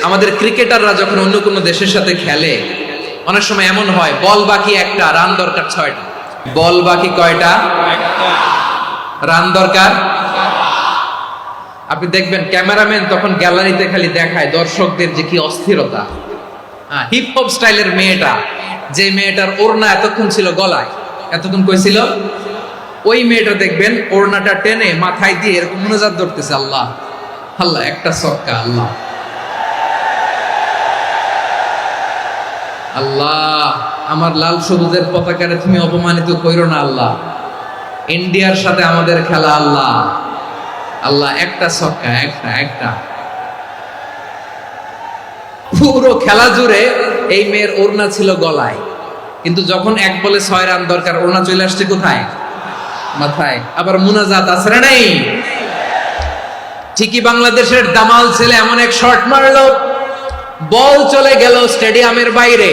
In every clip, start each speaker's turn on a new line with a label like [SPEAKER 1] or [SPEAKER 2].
[SPEAKER 1] আমাদের ক্রিকেটাররা যখন অন্য কোনো দেশের সাথে খেলে, অনেক সময় এমন হয় বল বাকি একটা, রান দরকার 6টা। বল বাকি কয়টা? রান দরকার। আপনি দেখবেন ক্যামেরাম্যান তখন গ্যালারিতে খালি দেখায় দর্শকদের যে কি অস্থিরতা। হিপ হপ স্টাইলের মেয়েটা, যে মেয়েটার ওড়না এতক্ষণ ছিল গলায়, এতক্ষণ কই ছিল, ওই মেয়েটা দেখবেন ওড়নাটা টেনে মাথায় দিয়ে এরকম মুনাজাত ধরতেছে, আল্লাহ আল্লাহ, একটা ছক্কা, আল্লাহ আল্লাহ, আমার লাল সবুজের পতাকারে তুমি অপমানিত কইরো না আল্লাহ, ইন্ডিয়ার সাথে আমাদের খেলা, আল্লাহ আল্লাহ, একটা ছক্কা, একটা একটা। পুরো খেলা জুড়ে এই মেয়ের ওড়না ছিল গলায়, কিন্তু যখন 1 বলে 6 রান দরকার, ওড়না চলে আসছে কোথায়? মাথায়। আবার মুনাজাত আছে না নাই? ঠিকই বাংলাদেশের দামাল ছেলে এমন এক শট মারলো, বল চলে গেল স্টেডিয়ামের বাইরে,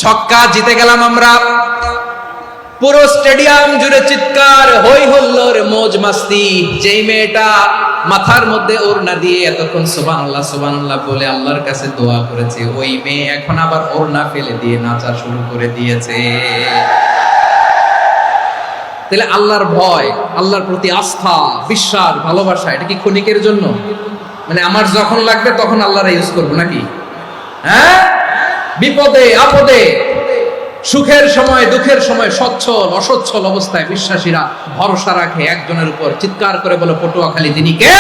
[SPEAKER 1] ছক্কা, জিতে গেলাম আমরা। পুরো স্টেডিয়াম জুড়ে চিৎকার, হই হুল্লোড়, মৌজ মাস্তি। যেই মেয়েটা মাথার মধ্যে ওড়না দিয়ে এতক্ষণ সুবহানাল্লাহ সুবহানাল্লাহ বলে আল্লাহর কাছে দোয়া করেছে, ওই মেয়ে এখন আবার ওড়না ফেলে দিয়ে নাচা শুরু করে দিয়েছে। তাহলে আল্লাহর ভয়, আল্লাহর প্রতি আস্থা, বিশ্বাস, ভালোবাসা, এটা কি ক্ষণিকের জন্য? মানে আমার যখন লাগবে তখন আল্লাহরা ইউজ করবো নাকি? হ্যাঁ, বিপদে আপদে, সুখের সময় দুঃখের সময়, সচ্ছল অসচ্ছল অবস্থায় বিশ্বাসীরা ভরসা রাখে একজনের উপর, চিৎকার করে বলে পটুয়াখালী তিনি কে?